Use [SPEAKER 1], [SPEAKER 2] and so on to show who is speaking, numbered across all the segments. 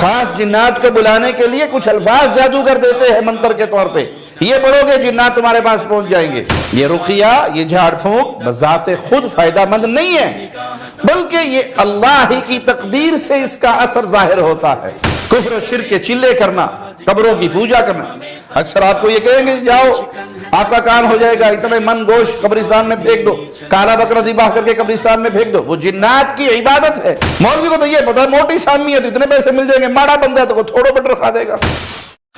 [SPEAKER 1] خاص جنات کو بلانے کے لیے کچھ الفاظ جادوگر دیتے ہیں منتر کے طور پہ، یہ پڑھو گے جنات تمہارے پاس پہنچ جائیں گے۔ یہ رقیہ، یہ جھاڑ پھونک بذات خود فائدہ مند نہیں ہے، بلکہ یہ اللہ ہی کی تقدیر سے اس کا اثر ظاہر ہوتا ہے۔ کفر و شرک کے چلے کرنا، قبروں کی پوجا کرنا، اکثر آپ کو یہ کہیں گے جاؤ آپ کا کام ہو جائے گا، اتنے من گوشت قبرستان میں پھینک دو، کالا بکرا ذبح کر کے قبرستان میں پھینک دو، وہ جنات کی عبادت ہے۔ مولوی کو تو یہ پتا ہے موٹی سامیت اتنے پیسے مل جائیں گے، ماڑا بندہ ہے تو وہ تھوڑا بٹر کھا دے گا۔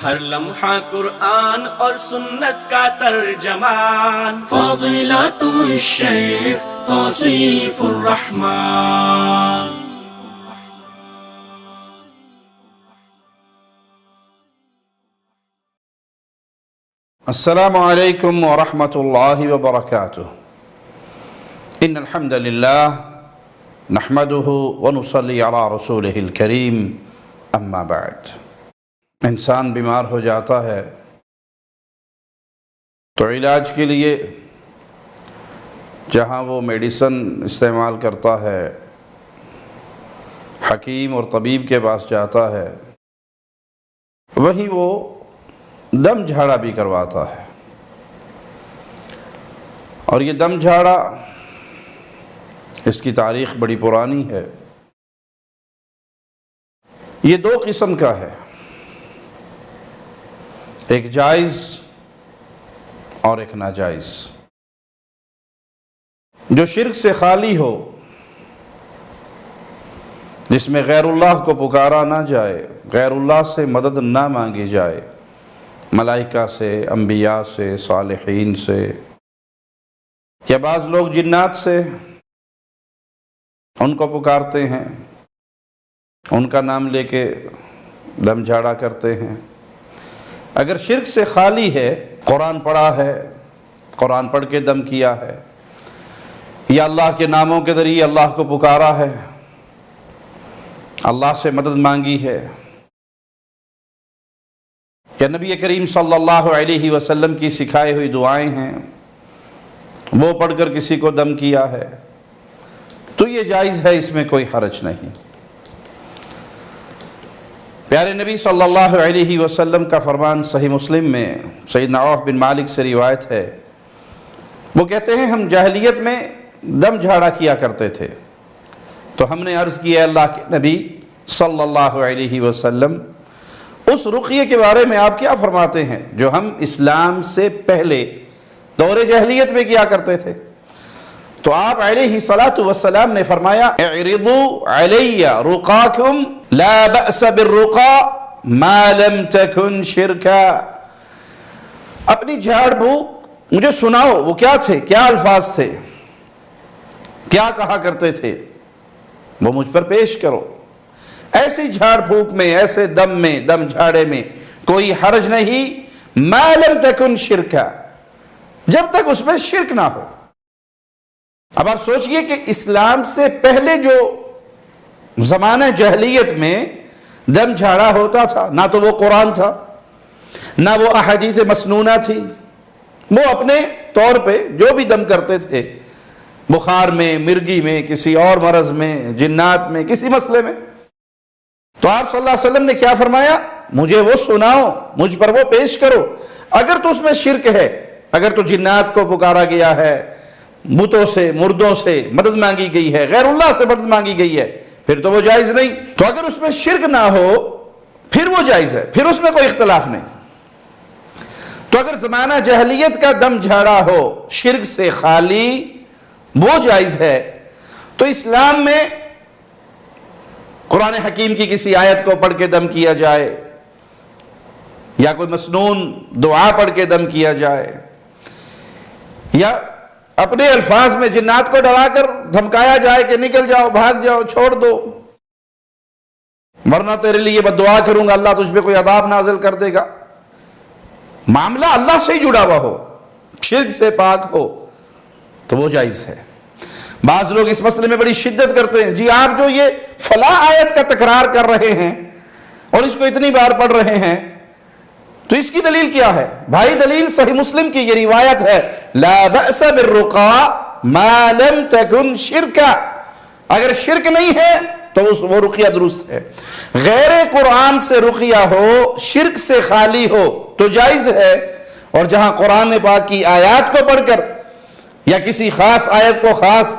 [SPEAKER 2] ہر لمحہ قرآن اور سنت کا ترجمان، فضیلت الشیخ توصیف الرحمن۔
[SPEAKER 1] السلام علیکم ورحمۃ اللہ وبرکاتہ۔ ان الحمد للہ نحمده ونصلی علی رسولہ الکریم، اما بعد۔ انسان بیمار ہو جاتا ہے تو علاج کے لیے جہاں وہ میڈیسن استعمال کرتا ہے، حکیم اور طبیب کے پاس جاتا ہے، وہیں وہ دم جھاڑا بھی کرواتا ہے۔ اور یہ دم جھاڑا، اس کی تاریخ بڑی پرانی ہے۔ یہ دو قسم کا ہے، ایک جائز اور ایک ناجائز۔ جو شرک سے خالی ہو، جس میں غیر اللہ کو پکارا نہ جائے، غیر اللہ سے مدد نہ مانگی جائے، ملائکہ سے، انبیاء سے، صالحین سے، یا بعض لوگ جنات سے، ان کو پکارتے ہیں، ان کا نام لے کے دم جھاڑا کرتے ہیں۔ اگر شرک سے خالی ہے، قرآن پڑھا ہے، قرآن پڑھ کے دم کیا ہے، یا اللہ کے ناموں کے ذریعے اللہ کو پکارا ہے، اللہ سے مدد مانگی ہے، یا نبی کریم صلی اللہ علیہ وسلم کی سکھائی ہوئی دعائیں ہیں، وہ پڑھ کر کسی کو دم کیا ہے، تو یہ جائز ہے، اس میں کوئی حرج نہیں۔ پیارے نبی صلی اللہ علیہ وسلم کا فرمان صحیح مسلم میں سیدنا عوف بن مالک سے روایت ہے، وہ کہتے ہیں ہم جاہلیت میں دم جھاڑا کیا کرتے تھے، تو ہم نے عرض کیا اللہ کے نبی صلی اللہ علیہ وسلم، اس رقیے کے بارے میں آپ کیا فرماتے ہیں جو ہم اسلام سے پہلے دور جاہلیت میں کیا کرتے تھے؟ تو آپ علیہ السلام نے فرمایا اعرضوا علی رقاکم لا بأس بالرقا ما لم تکن شرکا۔ اپنی جھاڑ بھوک مجھے سناؤ، وہ کیا تھے، کیا الفاظ تھے، کیا کہا کرتے تھے، وہ مجھ پر پیش کرو۔ ایسی جھاڑ پھونک میں، ایسے دم میں، دم جھاڑے میں کوئی حرج نہیں، ما لم تکن شرکا، جب تک اس میں شرک نہ ہو۔ اب آپ سوچئے کہ اسلام سے پہلے جو زمانہ جاہلیت میں دم جھاڑا ہوتا تھا، نہ تو وہ قرآن تھا، نہ وہ احادیث مسنونہ تھی، وہ اپنے طور پہ جو بھی دم کرتے تھے، بخار میں، مرگی میں، کسی اور مرض میں، جنات میں، کسی مسئلے میں، تو آپ صلی اللہ علیہ وسلم نے کیا فرمایا؟ مجھے وہ سناؤ، مجھ پر وہ پیش کرو۔ اگر تو اس میں شرک ہے، اگر تو جنات کو پکارا گیا ہے، بتوں سے، مردوں سے مدد مانگی گئی ہے، غیر اللہ سے مدد مانگی گئی ہے، پھر تو وہ جائز نہیں۔ تو اگر اس میں شرک نہ ہو پھر وہ جائز ہے، پھر اس میں کوئی اختلاف نہیں۔ تو اگر زمانہ جاہلیت کا دم جھاڑا ہو شرک سے خالی، وہ جائز ہے۔ تو اسلام میں قرآن حکیم کی کسی آیت کو پڑھ کے دم کیا جائے، یا کوئی مسنون دعا پڑھ کے دم کیا جائے، یا اپنے الفاظ میں جنات کو ڈرا کر دھمکایا جائے کہ نکل جاؤ، بھاگ جاؤ، چھوڑ دو، ورنہ تیرے لیے بد دعا کروں گا، اللہ تجھ پہ کوئی عذاب نازل کر دے گا، معاملہ اللہ سے ہی جڑا ہوا ہو، شرک سے پاک ہو، تو وہ جائز ہے۔ بعض لوگ اس مسئلے میں بڑی شدت کرتے ہیں، جی آپ جو یہ فلاں آیت کا تکرار کر رہے ہیں اور اس کو اتنی بار پڑھ رہے ہیں، تو اس کی دلیل کیا ہے؟ بھائی دلیل صحیح مسلم کی یہ روایت ہے، لا بأس بالرقا ما لم تکن شرکا، اگر شرک نہیں ہے تو وہ رقیہ درست ہے. غیر قرآن سے رقیہ ہو، شرک سے خالی ہو تو جائز ہے. اور جہاں قرآن پاک کی آیات کو پڑھ کر یا کسی خاص آیت کو خاص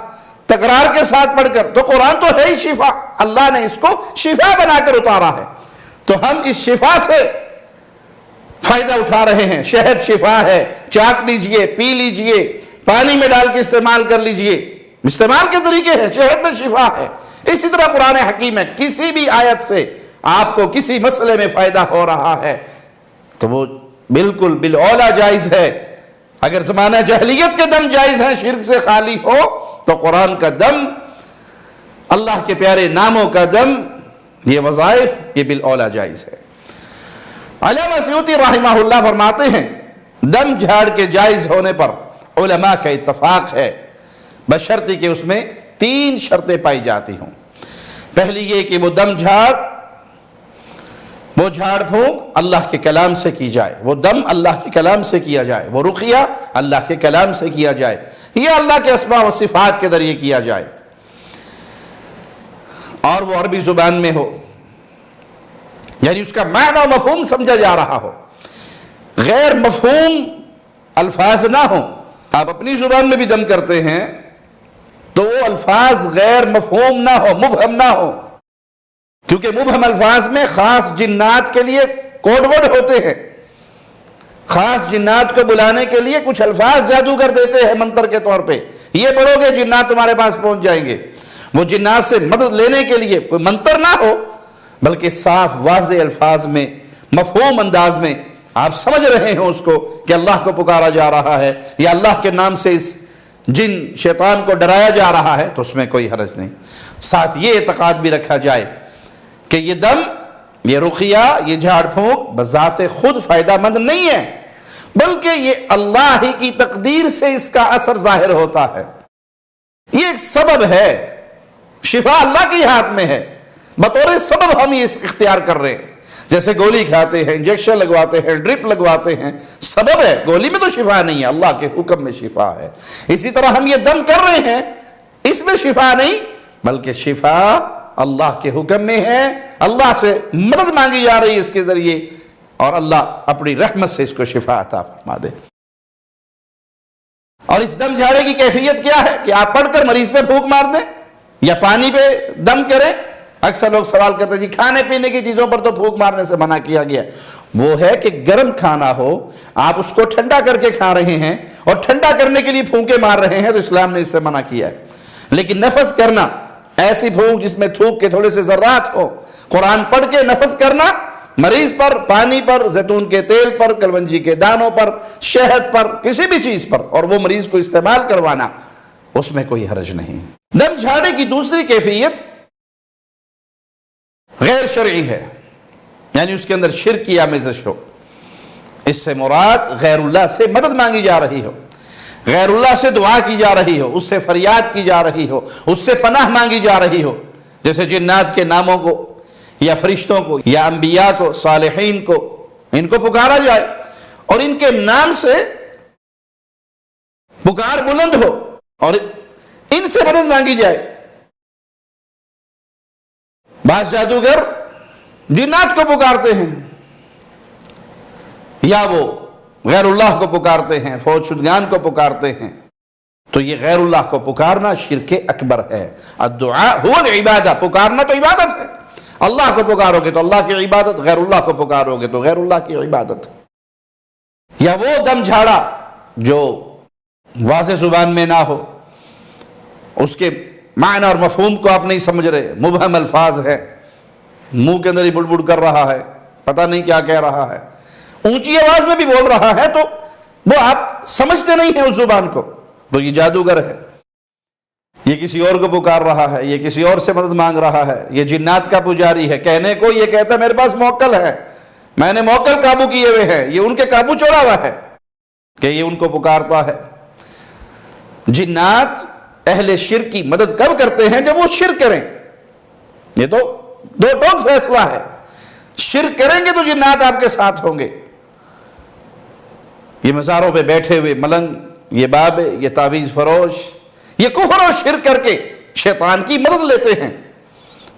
[SPEAKER 1] تکرار کے ساتھ پڑھ کر، تو قرآن تو ہے ہی شفا، اللہ نے اس کو شفا بنا کر اتارا ہے، تو ہم اس شفا سے فائدہ اٹھا رہے ہیں. شہد شفا ہے، چاٹ لیجئے، پی لیجئے، پانی میں ڈال کے استعمال کر لیجئے، استعمال کے طریقے ہیں. شہد میں شفا ہے. اسی طرح قرآن حکیم ہے، کسی بھی آیت سے آپ کو کسی مسئلے میں فائدہ ہو رہا ہے تو وہ بالکل بالاولیٰ جائز ہے. اگر زمانہ جاہلیت کے دم جائز ہیں، شرک سے خالی ہو، تو قرآن کا دم، اللہ کے پیارے ناموں کا دم، یہ وظائف، یہ بالاولیٰ جائز ہے. علامہ سیوطی رحمہ اللہ فرماتے ہیں دم جھاڑ کے جائز ہونے پر علماء کا اتفاق ہے، بشرطی کہ اس میں 3 شرطیں پائی جاتی ہوں. پہلی یہ کہ وہ دم جھاڑ، وہ جھاڑ پھونک اللہ کے کلام سے کی جائے، وہ دم اللہ کے کلام سے کیا جائے، وہ رقیہ اللہ کے کلام سے کیا جائے، یہ اللہ کے اسماء و صفات کے ذریعے کیا جائے، اور وہ عربی زبان میں ہو، یعنی اس کا معنی و مفہوم سمجھا جا رہا ہو، غیر مفہوم الفاظ نہ ہو. آپ اپنی زبان میں بھی دم کرتے ہیں تو وہ الفاظ غیر مفہوم نہ ہو، مبہم نہ ہو، کیونکہ مبہم الفاظ میں خاص جنات کے لیے کوڈ ورڈ ہوتے ہیں. خاص جنات کو بلانے کے لیے کچھ الفاظ جادوگر دیتے ہیں منتر کے طور پہ، یہ پڑھو گے جنات تمہارے پاس پہنچ جائیں گے. وہ جنات سے مدد لینے کے لیے کوئی منتر نہ ہو، بلکہ صاف واضح الفاظ میں، مفہوم انداز میں آپ سمجھ رہے ہیں اس کو کہ اللہ کو پکارا جا رہا ہے یا اللہ کے نام سے اس جن شیطان کو ڈرایا جا رہا ہے، تو اس میں کوئی حرج نہیں. ساتھ یہ اعتقاد بھی رکھا جائے کہ یہ دم، یہ رقیہ، یہ جھاڑ پھونک بذات خود فائدہ مند نہیں ہے، بلکہ یہ اللہ ہی کی تقدیر سے اس کا اثر ظاہر ہوتا ہے. یہ ایک سبب ہے، شفا اللہ کے ہاتھ میں ہے، بطور سبب ہم یہ اختیار کر رہے ہیں. جیسے گولی کھاتے ہیں، انجیکشن لگواتے ہیں، ڈرپ لگواتے ہیں، سبب ہے، گولی میں تو شفا نہیں ہے، اللہ کے حکم میں شفا ہے. اسی طرح ہم یہ دم کر رہے ہیں، اس میں شفا نہیں، بلکہ شفا اللہ کے حکم میں ہے، اللہ سے مدد مانگی جا رہی ہے اس کے ذریعے، اور اللہ اپنی رحمت سے اس کو شفا عطا فرما دے. اور اس دم جھاڑے کی کیفیت کیا ہے کہ آپ پڑھ کر مریض پہ پھونک مار دیں یا پانی پہ دم کریں. اکثر لوگ سوال کرتے ہیں جی کھانے پینے کی چیزوں پر تو پھونک مارنے سے منع کیا گیا. وہ ہے کہ گرم کھانا ہو، آپ اس کو ٹھنڈا کر کے کھا رہے ہیں اور ٹھنڈا کرنے کے لیے پھونکے مار رہے ہیں، تو اسلام نے اس سے منع کیا ہے. لیکن نفذ کرنا، ایسی پھونک جس میں تھوک کے تھوڑے سے ذرات ہو، قرآن پڑھ کے نفذ کرنا مریض پر، پانی پر، زیتون کے تیل پر، کلونجی کے دانوں پر، شہد پر، کسی بھی چیز پر، اور وہ مریض کو استعمال کروانا، اس میں کوئی حرج نہیں. دم جھاڑے کی دوسری کیفیت غیر شرعی ہے، یعنی اس کے اندر شرک کی آمیزش ہو. اس سے مراد غیر اللہ سے مدد مانگی جا رہی ہو، غیر اللہ سے دعا کی جا رہی ہو، اس سے فریاد کی جا رہی ہو، اس سے پناہ مانگی جا رہی ہو. جیسے جنات کے ناموں کو یا فرشتوں کو یا انبیاء کو، صالحین کو، ان کو پکارا جائے اور ان کے نام سے پکار بلند ہو اور ان سے مدد مانگی جائے. بعض جادوگر جنات کو پکارتے ہیں یا وہ غیر اللہ کو پکارتے ہیں، فوج شدگان کو پکارتے ہیں، تو یہ غیر اللہ کو پکارنا شرک اکبر ہے. الدعاء هو العبادہ، پکارنا تو عبادت ہے. اللہ کو پکارو گے تو اللہ کی عبادت، غیر اللہ کو پکارو گے تو غیر اللہ کی عبادت. یا وہ دم جھاڑا جو واضح زبان میں نہ ہو، اس کے معنی اور مفہوم کو آپ نہیں سمجھ رہے، مبہم الفاظ ہے، منہ کے اندر ہی بڑ بڑ کر رہا ہے، پتہ نہیں کیا کہہ رہا ہے، اونچی آواز میں بھی بول رہا ہے، تو وہ آپ سمجھتے نہیں ہیں اس زبان کو، تو یہ جادوگر ہے. یہ کسی اور کو پکار رہا ہے، یہ کسی اور سے مدد مانگ رہا ہے، یہ جنات کا پجاری ہے. کہنے کو یہ کہتا ہے میرے پاس موکل ہے، میں نے موکل قابو کیے ہوئے ہیں، یہ ان کے قابو چھوڑا ہوا ہے کہ یہ ان کو پکارتا ہے. جنات اہل شرک کی مدد کب کرتے ہیں؟ جب وہ شرک کریں. یہ تو دو ٹوک فیصلہ ہے. شرک کریں گے تو جنات آپ کے ساتھ ہوں گے. یہ مزاروں پہ بیٹھے ہوئے ملنگ، یہ بابے، یہ تعویذ فروش، یہ کفر اور شرک کر کے شیطان کی مدد لیتے ہیں.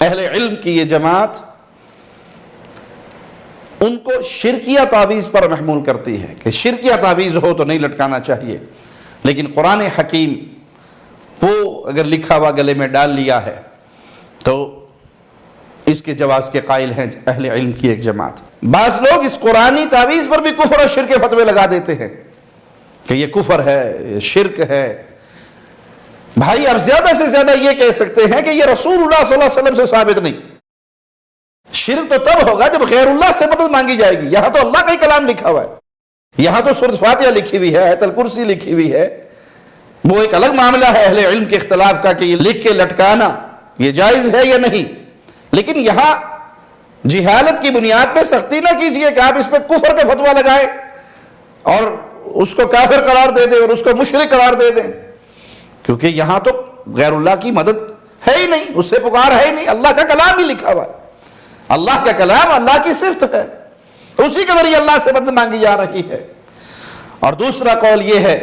[SPEAKER 1] اہل علم کی یہ جماعت ان کو شرکیہ تعویذ پر محمول کرتی ہے کہ شرکیہ تعویذ ہو تو نہیں لٹکانا چاہیے، لیکن قرآن حکیم وہ اگر لکھا ہوا گلے میں ڈال لیا ہے تو اس کے جواز کے قائل ہیں اہل علم کی ایک جماعت۔ بعض لوگ اس قرآنی تعویذ پر بھی کفر اور شرک کے فتوے لگا دیتے ہیں کہ یہ کفر ہے، یہ شرک ہے۔ بھائی آپ زیادہ سے زیادہ یہ کہہ سکتے ہیں کہ یہ رسول اللہ صلی اللہ علیہ وسلم سے ثابت نہیں۔ شرک تو تب ہوگا جب غیر اللہ سے مدد مانگی جائے گی۔ یہاں تو اللہ کا ہی کلام لکھا ہوا ہے، یہاں تو سورۃ فاتحہ لکھی ہوئی ہے، آیت الکرسی لکھی ہوئی ہے۔ وہ ایک الگ معاملہ ہے اہل علم کے اختلاف کا کہ یہ لکھ کے لٹکانا یہ جائز ہے یا نہیں، لیکن یہاں جہالت کی بنیاد پہ سختی نہ کیجئے کہ آپ اس پہ کفر کا فتویٰ لگائیں اور اس کو کافر قرار دے دیں اور اس کو مشرک قرار دے دیں، کیونکہ یہاں تو غیر اللہ کی مدد ہے ہی نہیں، اس سے پکار ہے ہی نہیں، اللہ کا کلام ہی لکھا ہوا ہے۔ اللہ کا کلام اللہ کی صفت ہے، اسی کے ذریعے اللہ سے مدد مانگی جا رہی ہے۔ اور دوسرا قول یہ ہے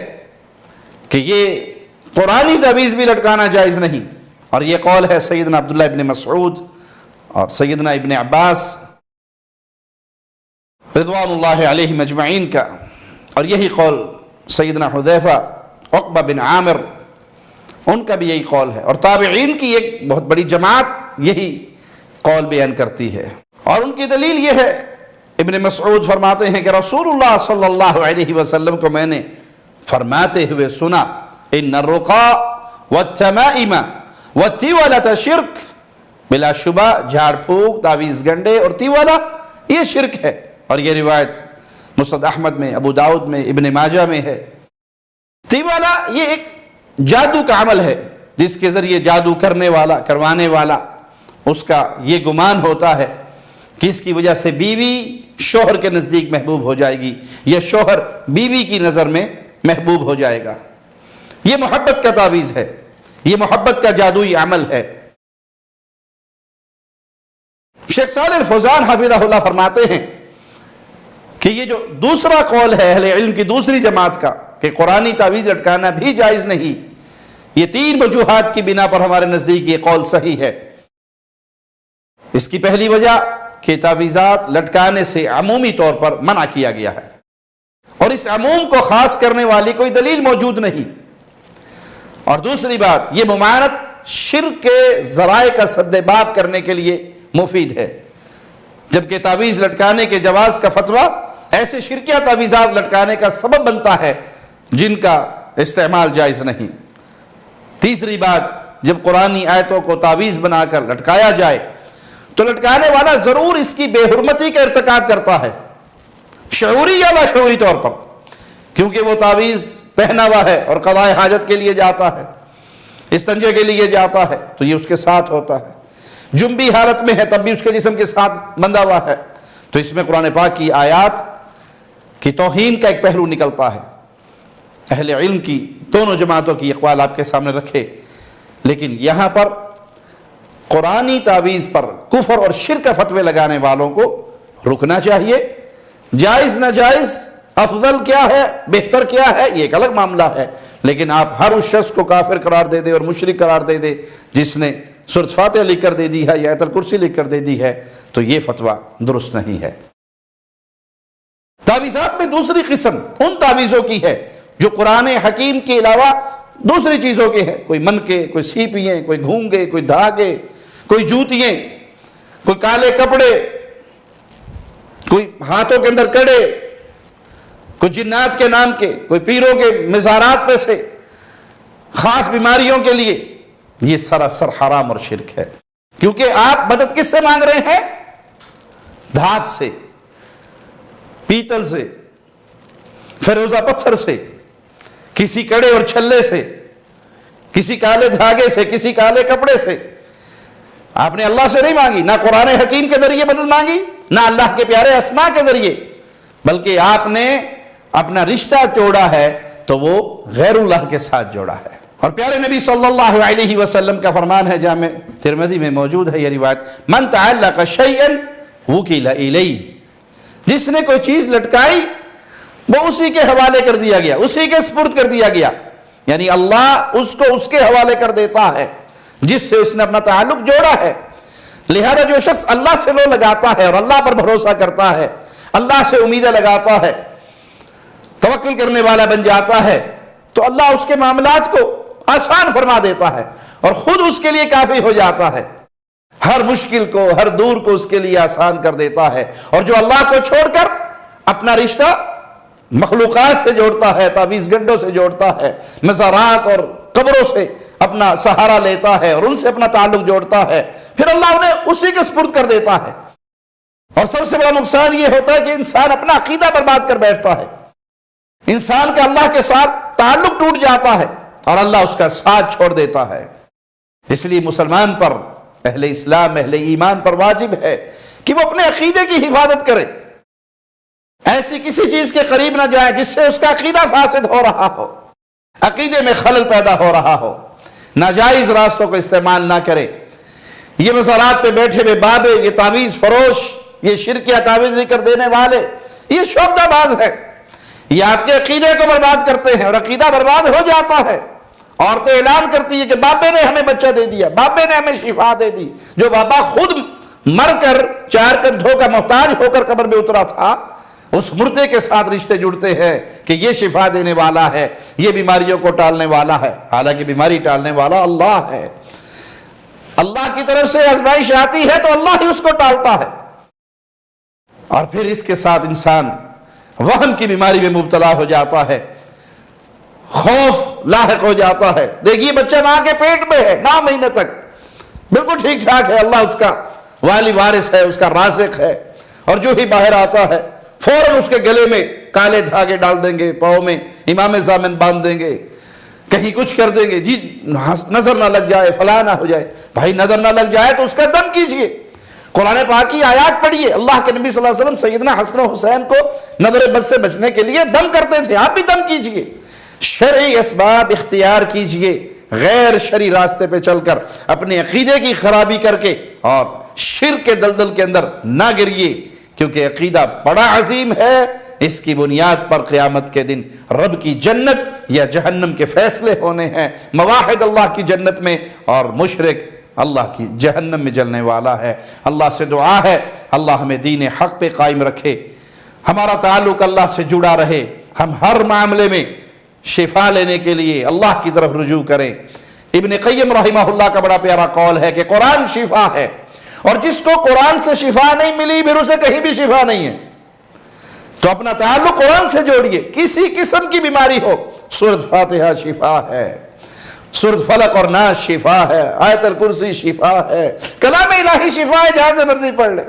[SPEAKER 1] کہ یہ قرآنی تعویذ بھی لٹکانا جائز نہیں، اور یہ قول ہے سیدنا عبداللہ ابن مسعود اور سیدنا ابن عباس رضوان اللہ علیہم اجمعین کا، اور یہی قول سیدنا حذیفہ، عقبہ بن عامر، ان کا بھی یہی قول ہے، اور تابعین کی ایک بہت بڑی جماعت یہی قول بیان کرتی ہے۔ اور ان کی دلیل یہ ہے، ابن مسعود فرماتے ہیں کہ رسول اللہ صلی اللہ علیہ وسلم کو میں نے فرماتے ہوئے سنا، ان الرقا والتمائم والتیولۃ شرک، بلا شبہ جھاڑ پھونک، تعویذ گنڈے اور تیولہ یہ شرک ہے، اور یہ روایت مسند احمد میں، ابو داؤد میں، ابن ماجہ میں ہے۔ تیولہ یہ ایک جادو کا عمل ہے جس کے ذریعے جادو کرنے والا، کروانے والا، اس کا یہ گمان ہوتا ہے کہ اس کی وجہ سے بیوی شوہر کے نزدیک محبوب ہو جائے گی یا شوہر بیوی کی نظر میں محبوب ہو جائے گا۔ یہ محبت کا تعویذ ہے، یہ محبت کا جادوئی عمل ہے۔ شیخ صالح الفوزان حفظہ اللہ فرماتے ہیں کہ یہ جو دوسرا قول ہے اہل علم کی دوسری جماعت کا کہ قرآنی تعویذ لٹکانا بھی جائز نہیں، یہ تین وجوہات کی بنا پر ہمارے نزدیک یہ قول صحیح ہے۔ اس کی پہلی وجہ کہ تعویذات لٹکانے سے عمومی طور پر منع کیا گیا ہے، اور اس عموم کو خاص کرنے والی کوئی دلیل موجود نہیں۔ اور دوسری بات، یہ ممانعت شرک کے ذرائع کا سد باب کرنے کے لیے مفید ہے، جبکہ تعویذ لٹکانے کے جواز کا فتویٰ ایسے شرکیہ تعویذات لٹکانے کا سبب بنتا ہے جن کا استعمال جائز نہیں۔ تیسری بات، جب قرآنی آیتوں کو تعویذ بنا کر لٹکایا جائے تو لٹکانے والا ضرور اس کی بے حرمتی کا ارتکاب کرتا ہے، شعوری یا لاشعوری طور پر، کیونکہ وہ تعویذ پہنا ہوا ہے اور قضاء حاجت کے لیے جاتا ہے، استنجے کے لیے جاتا ہے تو یہ اس کے ساتھ ہوتا ہے، جنبی حالت میں ہے تب بھی اس کے جسم کے ساتھ بندھا ہوا ہے، تو اس میں قرآن پاک کی آیات کی توہین کا ایک پہلو نکلتا ہے۔ اہل علم کی دونوں جماعتوں کی اقوال آپ کے سامنے رکھے، لیکن یہاں پر قرآنی تعویذ پر کفر اور شرک کا فتوے لگانے والوں کو رکنا چاہیے۔ جائز ناجائز، افضل کیا ہے، بہتر کیا ہے، یہ ایک الگ معاملہ ہے، لیکن آپ ہر اس شخص کو کافر قرار دے دیں اور مشرک قرار دے دیں جس نے سورۃ فاتحہ لکھ کر دے دی ہے یا آیت الکرسی لکھ کر دے دی ہے، تو یہ فتویٰ درست نہیں ہے۔ تعویذات میں دوسری قسم ان تعویذوں کی ہے جو قرآن حکیم کے علاوہ دوسری چیزوں کے ہیں، کوئی منکے، کوئی سیپییں، کوئی گھونگے، کوئی دھاگے، کوئی جوتیاں، کوئی کالے کپڑے، کوئی ہاتھوں کے اندر کڑے، کوئی جنات کے نام کے، کوئی پیروں کے مزارات میں سے خاص بیماریوں کے لیے، یہ سراسر حرام اور شرک ہے، کیونکہ آپ مدد کس سے مانگ رہے ہیں؟ دھات سے، پیتل سے، فیروزہ پتھر سے، کسی کڑے اور چھلے سے، کسی کالے دھاگے سے، کسی کالے کپڑے سے۔ آپ نے اللہ سے نہیں مانگی، نہ قرآن حکیم کے ذریعے مدد مانگی، نہ اللہ کے پیارے اسماء کے ذریعے، بلکہ آپ نے اپنا رشتہ جوڑا ہے تو وہ غیر اللہ کے ساتھ جوڑا ہے۔ اور پیارے نبی صلی اللہ علیہ وسلم کا فرمان ہے، جامع ترمذی میں موجود ہے یہ روایت، من تعلق شیئا وکل الیہ، جس نے کوئی چیز لٹکائی وہ اسی کے حوالے کر دیا گیا، اسی کے سپرد کر دیا گیا، یعنی اللہ اس کو اس کے حوالے کر دیتا ہے جس سے اس نے اپنا تعلق جوڑا ہے۔ لہذا جو شخص اللہ سے لو لگاتا ہے اور اللہ پر بھروسہ کرتا ہے، اللہ سے امیدیں لگاتا ہے، توکل کرنے والا بن جاتا ہے، تو اللہ اس کے معاملات کو آسان فرما دیتا ہے اور خود اس کے لیے کافی ہو جاتا ہے، ہر مشکل کو، ہر دور کو اس کے لیے آسان کر دیتا ہے۔ اور جو اللہ کو چھوڑ کر اپنا رشتہ مخلوقات سے جوڑتا ہے، تعویذ گنڈوں سے جوڑتا ہے، مزارات اور قبروں سے اپنا سہارا لیتا ہے اور ان سے اپنا تعلق جوڑتا ہے، پھر اللہ انہیں اسی کے سپرد کر دیتا ہے۔ اور سب سے بڑا نقصان یہ ہوتا ہے کہ انسان اپنا عقیدہ برباد کر بیٹھتا ہے، انسان کا اللہ کے ساتھ تعلق ٹوٹ جاتا ہے اور اللہ اس کا ساتھ چھوڑ دیتا ہے۔ اس لیے مسلمان پر، اہل اسلام، اہل ایمان پر واجب ہے کہ وہ اپنے عقیدے کی حفاظت کرے، ایسی کسی چیز کے قریب نہ جائے جس سے اس کا عقیدہ فاسد ہو رہا ہو، عقیدے میں خلل پیدا ہو رہا ہو، ناجائز راستوں کو استعمال نہ کرے۔ یہ مزارات پہ بیٹھے ہوئے بابے، یہ تعویذ فروش، یہ شرکیہ تعویذ لے کر دینے والے، یہ شعبدہ باز ہے، یہ آپ کے عقیدے کو برباد کرتے ہیں اور عقیدہ برباد ہو جاتا ہے۔ عورتیں اعلان کرتی ہیں کہ بابے نے ہمیں بچہ دے دیا، بابے نے ہمیں شفا دے دی۔ جو بابا خود مر کر 4 کندھوں کا محتاج ہو کر قبر میں اترا تھا، اس مردے کے ساتھ رشتے جڑتے ہیں کہ یہ شفا دینے والا ہے، یہ بیماریوں کو ٹالنے والا ہے، حالانکہ بیماری ٹالنے والا اللہ ہے۔ اللہ کی طرف سے آزمائش آتی ہے تو اللہ ہی اس کو ٹالتا ہے، اور پھر اس کے ساتھ انسان وہم کی بیماری میں مبتلا ہو جاتا ہے، خوف لاحق ہو جاتا ہے۔ دیکھیے بچہ ماں کے پیٹ میں ہے 9 مہینے تک، بالکل ٹھیک ٹھاک ہے، اللہ اس کا والی وارث ہے، اس کا رازق ہے، اور جو ہی باہر آتا ہے فوراً اس کے گلے میں کالے دھاگے ڈال دیں گے، پاؤں میں امام زامن باندھ دیں گے، کہیں کچھ کر دیں گے، جی نظر نہ لگ جائے، فلاں نہ ہو جائے۔ بھائی نظر نہ لگ جائے تو اس کا دم کیجئے، قرآن پاک کی آیات پڑھیے۔ اللہ کے نبی صلی اللہ علیہ وسلم سیدنا حسن و حسین کو نظر بد سے بچنے کے لیے دم کرتے تھے، آپ بھی دم کیجئے، شرعی اسباب اختیار کیجئے، غیر شرعی راستے پہ چل کر اپنے عقیدے کی خرابی کر کے اور شرک کے دلدل کے اندر نہ گریے، کیونکہ عقیدہ بڑا عظیم ہے، اس کی بنیاد پر قیامت کے دن رب کی جنت یا جہنم کے فیصلے ہونے ہیں۔ موحد اللہ کی جنت میں اور مشرک اللہ کی جہنم میں جلنے والا ہے۔ اللہ سے دعا ہے اللہ ہمیں دین حق پہ قائم رکھے، ہمارا تعلق اللہ سے جڑا رہے، ہم ہر معاملے میں شفا لینے کے لیے اللہ کی طرف رجوع کریں۔ ابن قیم رحمہ اللہ کا بڑا پیارا قول ہے کہ قرآن شفا ہے، اور جس کو قرآن سے شفا نہیں ملی پھر اسے کہیں بھی شفا نہیں ہے۔ تو اپنا تعلق قرآن سے جوڑیے، کسی قسم کی بیماری ہو، سورۃ فاتحہ شفا ہے، سورۃ فلق اور ناس شفا ہے، آیت الکرسی شفا ہے، کلام الہی شفا ہے، جہاں سے مرضی پڑھ لیں۔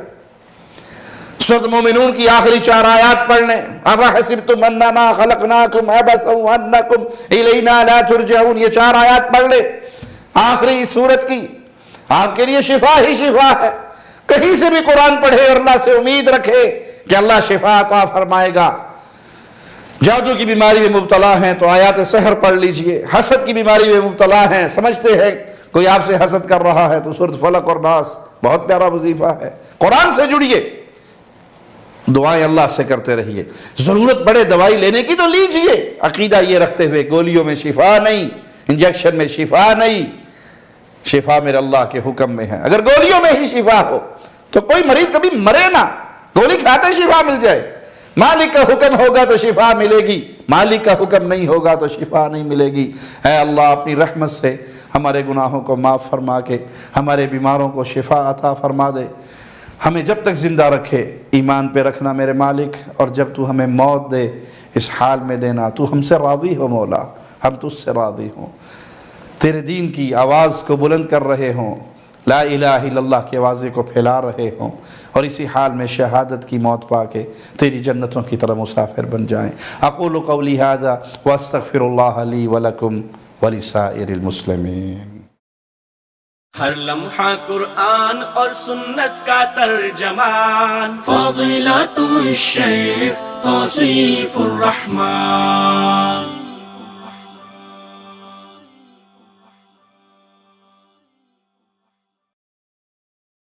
[SPEAKER 1] سورۃ مومنون کی آخری 4 آیات پڑھ لیں، افحسبتم انما خلقناکم عبثا وانکم الینا لا ترجعون، یہ 4 آیات پڑھ لیں آخری سورت کی، آپ کے لیے شفا ہی شفا ہے۔ کہیں سے بھی قرآن پڑھے اور اللہ سے امید رکھے کہ اللہ شفا عطا فرمائے گا۔ جادو کی بیماری میں مبتلا ہیں تو آیات سحر پڑھ لیجئے، حسد کی بیماری میں مبتلا ہیں، سمجھتے ہیں کوئی آپ سے حسد کر رہا ہے تو سورۃ فلق اور ناس بہت پیارا وظیفہ ہے، قرآن سے جڑیے، دعائیں اللہ سے کرتے رہیے۔ ضرورت پڑے دوائی لینے کی تو لیجئے، عقیدہ یہ رکھتے ہوئے گولیوں میں شفا نہیں، انجیکشن میں شفا نہیں، شفا میرے اللہ کے حکم میں ہے۔ اگر گولیوں میں ہی شفا ہو تو کوئی مریض کبھی مرے نہ، گولی کھاتے شفا مل جائے۔ مالک کا حکم ہوگا تو شفا ملے گی، مالک کا حکم نہیں ہوگا تو شفا نہیں ملے گی۔ اے اللہ اپنی رحمت سے ہمارے گناہوں کو معاف فرما کے ہمارے بیماروں کو شفا عطا فرما دے، ہمیں جب تک زندہ رکھے ایمان پہ رکھنا میرے مالک، اور جب تو ہمیں موت دے اس حال میں دینا تو ہم سے راضی ہو مولا، ہم تجھ سے راضی ہوں، تیرے دین کی آواز کو بلند کر رہے ہوں، لا الہ الا اللہ کی آوازیں کو پھیلا رہے ہوں، اور اسی حال میں شہادت کی موت پا کے تیری جنتوں کی طرح مسافر بن جائیں۔ اقول قولی ھذا واستغفر اللہ لی ولکم ولسائر المسلمین۔
[SPEAKER 2] ہر لمحہ قرآن اور سنت کا ترجمان، فضیلت الشیخ توصیف الرحمان۔